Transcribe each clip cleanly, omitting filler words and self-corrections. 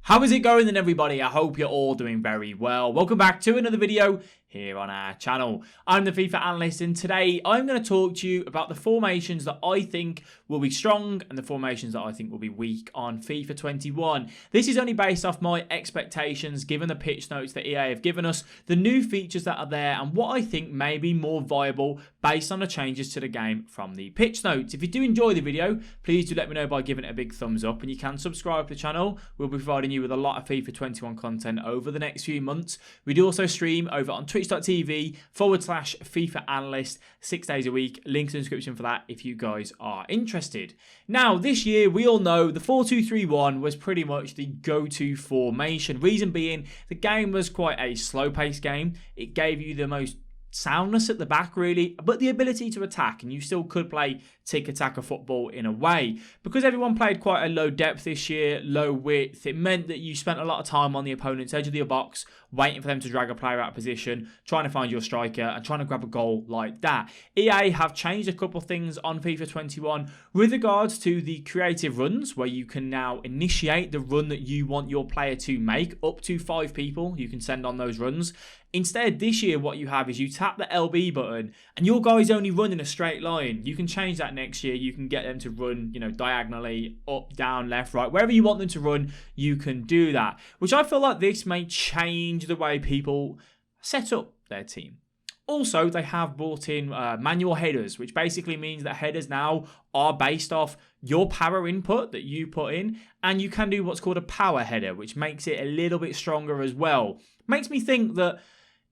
How is it going then, everybody? I hope you're all doing very well. Welcome back to another video here on our channel. I'm the FIFA Analyst, and today I'm going to talk to you about the formations that I think will be strong and the formations that I think will be weak on FIFA 21. This is only based off my expectations, given the pitch notes that EA have given us, the new features that are there, and what I think may be more viable based on the changes to the game from the pitch notes. If you do enjoy the video, please do let me know by giving it a big thumbs up, and you can subscribe to the channel. We'll be providing you with a lot of FIFA 21 content over the next few months. We do also stream over on twitch.tv/FIFA Analyst 6 days a week. Links in the description for that if you guys are interested. Now, this year, we all know the 4-2-3-1 was pretty much the go-to formation. Reason being, the game was quite a slow-paced game. It gave you the most soundness at the back, really, but the ability to attack, and you still could play tick-attacker football in a way. Because everyone played quite a low depth this year, low width, it meant that you spent a lot of time on the opponent's edge of your box, waiting for them to drag a player out of position, trying to find your striker, and trying to grab a goal like that. EA have changed a couple of things on FIFA 21 with regards to the creative runs, where you can now initiate the run that you want your player to make. Up to 5 people you can send on those runs. Instead, this year, what you have is you tap the LB button and your guys only run in a straight line. You can change that next year. You can get them to run, diagonally, up, down, left, right. Wherever you want them to run, you can do that. Which I feel like this may change the way people set up their team. Also, they have brought in manual headers, which basically means that headers now are based off your power input that you put in, and you can do what's called a power header, which makes it a little bit stronger as well. Makes me think that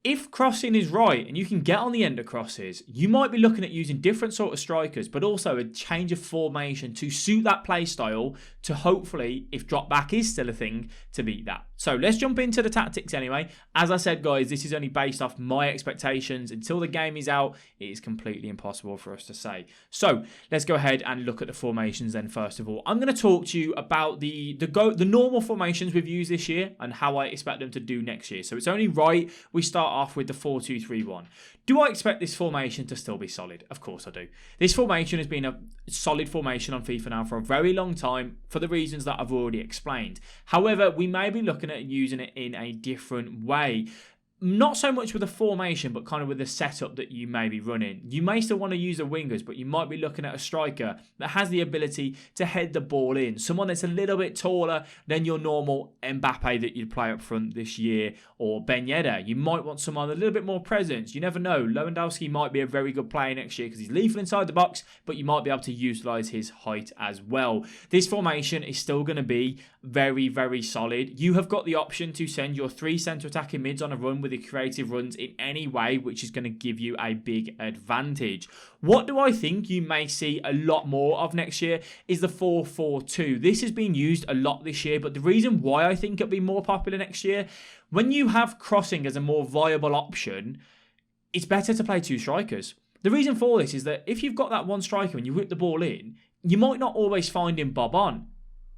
if crossing is right and you can get on the end of crosses, you might be looking at using different sort of strikers, but also a change of formation to suit that play style to hopefully, if drop back is still a thing, to beat that. So let's jump into the tactics anyway. As I said, guys, this is only based off my expectations. Until the game is out, it is completely impossible for us to say. So let's go ahead and look at the formations then. First of all, I'm going to talk to you about the normal formations we've used this year and how I expect them to do next year. So it's only right we start off with the 4-2-3-1. Do I expect this formation to still be solid? Of course I do. This formation has been a solid formation on FIFA now for a very long time for the reasons that I've already explained. However, we may be looking at using it in a different way. Not so much with a formation, but kind of with the setup that you may be running. You may still want to use the wingers, but you might be looking at a striker that has the ability to head the ball in. Someone that's a little bit taller than your normal Mbappe that you'd play up front this year, or Ben Yedder. You might want someone with a little bit more presence. You never know. Lewandowski might be a very good player next year because he's lethal inside the box, but you might be able to utilise his height as well. This formation is still going to be very, very solid. You have got the option to send your 3 centre attacking mids on a run with the creative runs in any way, which is going to give you a big advantage. What do I think you may see a lot more of next year is the 4-4-2. This has been used a lot this year, but the reason why I think it'll be more popular next year, when you have crossing as a more viable option, it's better to play 2 strikers. The reason for this is that if you've got that one striker and you whip the ball in, you might not always find him bob on.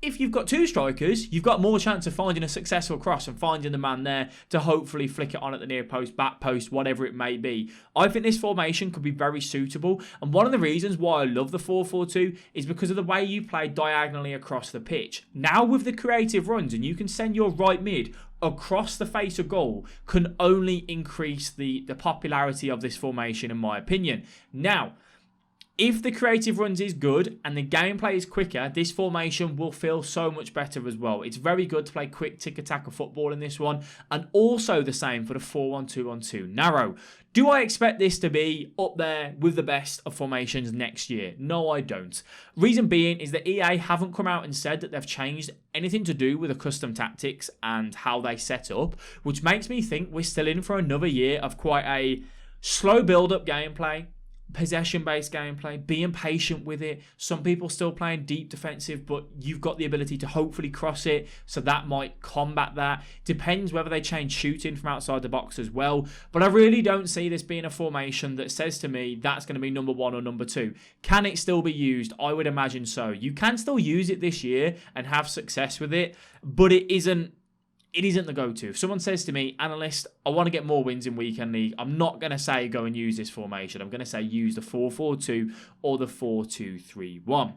If you've got 2 strikers, you've got more chance of finding a successful cross and finding the man there to hopefully flick it on at the near post, back post, whatever it may be. I think this formation could be very suitable. And one of the reasons why I love the 4-4-2 is because of the way you play diagonally across the pitch. Now with the creative runs, and you can send your right mid across the face of goal, can only increase the popularity of this formation, in my opinion. Now, if the creative runs is good and the gameplay is quicker, this formation will feel so much better as well. It's very good to play quick tick-attacker football in this one, and also the same for the 4-1-2-1-2 narrow. Do I expect this to be up there with the best of formations next year? No, I don't. Reason being is that EA haven't come out and said that they've changed anything to do with the custom tactics and how they set up, which makes me think we're still in for another year of quite a slow build-up gameplay, possession-based gameplay, being patient with it. Some people still playing deep defensive, but you've got the ability to hopefully cross it, so that might combat that. Depends whether they change shooting from outside the box as well, but I really don't see this being a formation that says to me that's going to be number 1 or number 2. Can it still be used? I would imagine so. You can still use it this year and have success with it, but it isn't the go-to. If someone says to me, Analyst, I want to get more wins in Weekend League, I'm not going to say go and use this formation. I'm going to say use the 4-4-2 or the 4-2-3-1.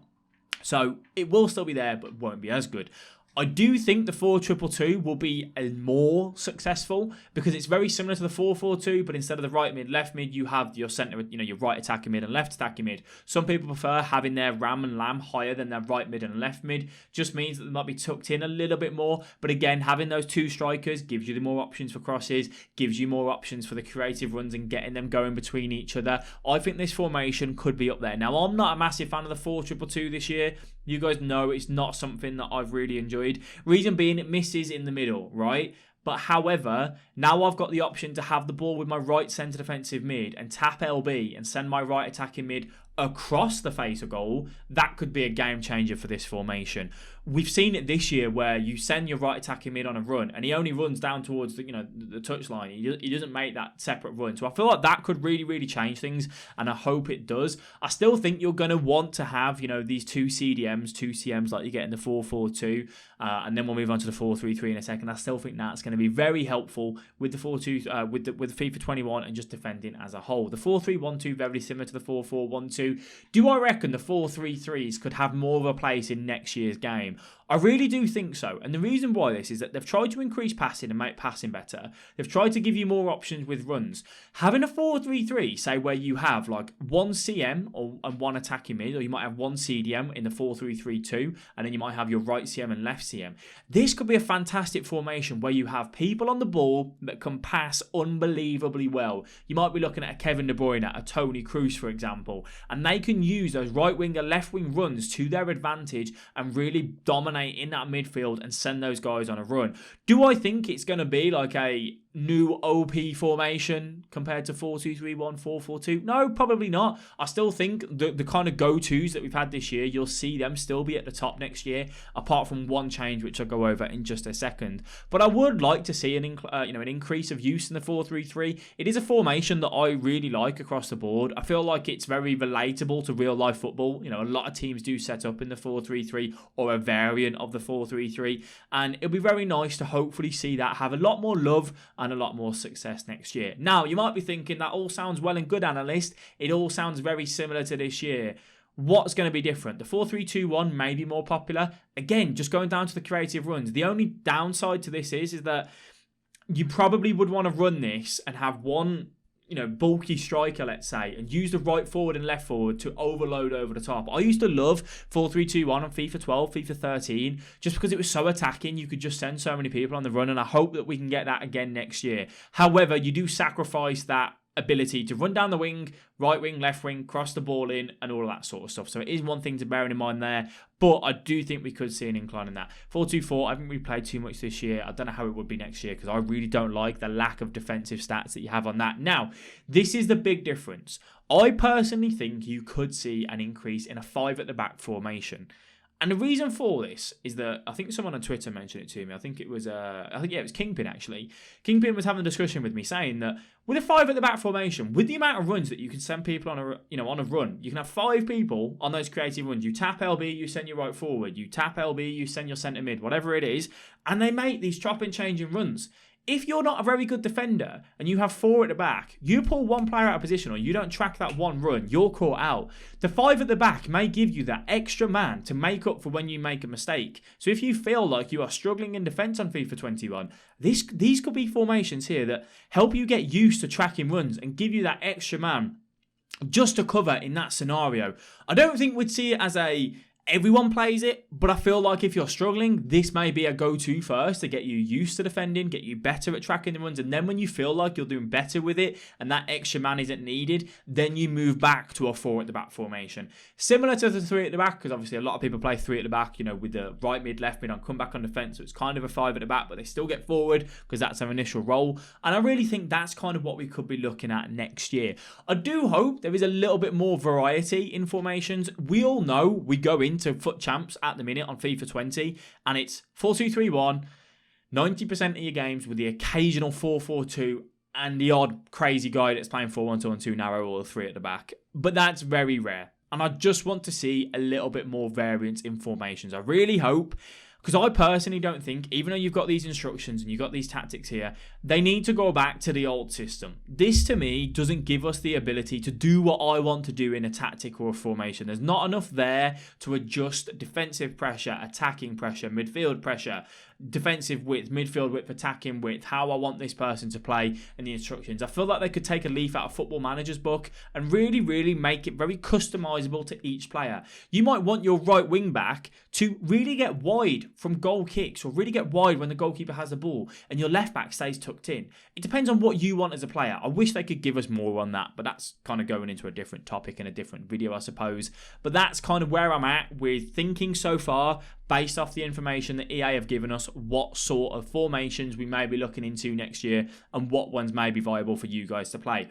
So it will still be there, but won't be as good. I do think the 4-2-2 will be more successful because it's very similar to the 4-4-2, but instead of the right mid, left mid, you have your centre, your right attacking mid and left attacking mid. Some people prefer having their ram and lamb higher than their right mid and left mid. Just means that they might be tucked in a little bit more. But again, having those two strikers gives you the more options for crosses, gives you more options for the creative runs and getting them going between each other. I think this formation could be up there. Now, I'm not a massive fan of the 4-2-2 this year. You guys know it's not something that I've really enjoyed. Reason being, it misses in the middle, right? But however, now I've got the option to have the ball with my right centre defensive mid and tap LB and send my right attacking mid across the face of goal. That could be a game changer for this formation. We've seen it this year where you send your right attacking mid on a run and he only runs down towards the touchline. He doesn't make that separate run. So I feel like that could really, really change things, and I hope it does. I still think you're going to want to have, these two CDMs, two CMs like you get in the 4-4-2, and then we'll move on to the 4-3-3 in a second. I still think that's going to be very helpful with the 4-2, with the FIFA 21 and just defending as a whole. The 4-3-1-2 very similar to the 4-4-1-2. Do I reckon the 4-3-3s could have more of a place in next year's game? I really do think so. And the reason why this is that they've tried to increase passing and make passing better. They've tried to give you more options with runs. Having a 4-3-3, say where you have like one CM and one attacking mid, or you might have one CDM in the 4-3-3-2, and then you might have your right CM and left CM. This could be a fantastic formation where you have people on the ball that can pass unbelievably well. You might be looking at a Kevin De Bruyne, a Toni Kroos, for example, and they can use those right wing and left wing runs to their advantage and really dominate in that midfield and send those guys on a run. Do I think it's going to be like a new OP formation compared to 4-2-3-1, 4-4-2? No, probably not. I still think the kind of go-tos that we've had this year, you'll see them still be at the top next year, apart from one change, which I'll go over in just a second. But I would like to see an increase of use in the 4-3-3. It is a formation that I really like across the board. I feel like it's very relatable to real-life football. A lot of teams do set up in the 4-3-3 or a variant of the 4-3-3, and it'll be very nice to hopefully see that have a lot more love and a lot more success next year. Now, you might be thinking that all sounds well and good, analyst. It all sounds very similar to this year. What's going to be different? The 4-3-2-1 may be more popular. Again, just going down to the creative runs. The only downside to this is that you probably would want to run this and have one bulky striker, let's say, and use the right forward and left forward to overload over the top. I used to love 4-3-2-1 on FIFA 12, FIFA 13, just because it was so attacking. You could just send so many people on the run, and I hope that we can get that again next year. However, you do sacrifice that ability to run down the wing, right wing, left wing, cross the ball in, and all of that sort of stuff. So it is one thing to bear in mind there, but I do think we could see an incline in that. 4-2-4, I haven't really played too much this year. I don't know how it would be next year because I really don't like the lack of defensive stats that you have on that. Now, this is the big difference. I personally think you could see an increase in a 5 at the back formation. And the reason for this is that I think someone on Twitter mentioned it to me. It was Kingpin actually. Kingpin was having a discussion with me saying that with a 5 at the back formation, with the amount of runs that you can send people on a run, you can have 5 people on those creative runs. You tap LB, you send your right forward. You tap LB, you send your centre mid, whatever it is, and they make these chop and changing runs. If you're not a very good defender and you have 4 at the back, you pull one player out of position or you don't track that one run, you're caught out. The 5 at the back may give you that extra man to make up for when you make a mistake. So if you feel like you are struggling in defence on FIFA 21, these could be formations here that help you get used to tracking runs and give you that extra man just to cover in that scenario. I don't think we'd see it as everyone plays it, but I feel like if you're struggling, this may be a go-to first to get you used to defending, get you better at tracking the runs, and then when you feel like you're doing better with it and that extra man isn't needed, then you move back to a 4 at the back formation. Similar to the 3 at the back, because obviously a lot of people play 3 at the back, with the right mid, left mid, and come back on defence, so it's kind of a 5 at the back, but they still get forward because that's their initial role, and I really think that's kind of what we could be looking at next year. I do hope there is a little bit more variety in formations. We all know we go into foot champs at the minute on FIFA 20 and it's 4-2-3-1 90% of your games with the occasional 4-4-2 and the odd crazy guy that's playing 4-1-2-1-2 narrow or 3 at the back, but that's very rare and I just want to see a little bit more variance in formations. I really hope Because I personally don't think, even though you've got these instructions and you've got these tactics here, they need to go back to the old system. This, to me, doesn't give us the ability to do what I want to do in a tactic or a formation. There's not enough there to adjust defensive pressure, attacking pressure, midfield pressure, defensive width, midfield width, attacking width, how I want this person to play, and the instructions. I feel like they could take a leaf out of Football Manager's book and really make it very customizable to each player. You might want your right wing back to really get wide from goal kicks, or really get wide when the goalkeeper has the ball, and your left back stays tucked in. It depends on what you want as a player. I wish they could give us more on that, but that's kind of going into a different topic in a different video, I suppose. But that's kind of where I'm at with thinking so far, based off the information that EA have given us, what sort of formations we may be looking into next year and what ones may be viable for you guys to play.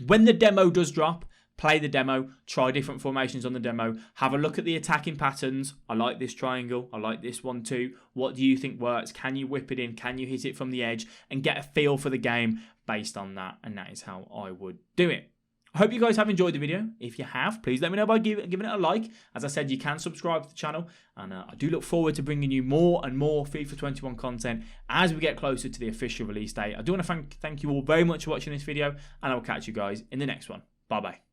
When the demo does drop, play the demo, try different formations on the demo, have a look at the attacking patterns. I like this triangle, I like this one too. What do you think works? Can you whip it in? Can you hit it from the edge? And get a feel for the game based on that. And that is how I would do it. I hope you guys have enjoyed the video. If you have, please let me know by giving it a like. As I said, you can subscribe to the channel. And I do look forward to bringing you more and more FIFA 21 content as we get closer to the official release date. I do want to thank you all very much for watching this video. And I will catch you guys in the next one. Bye-bye.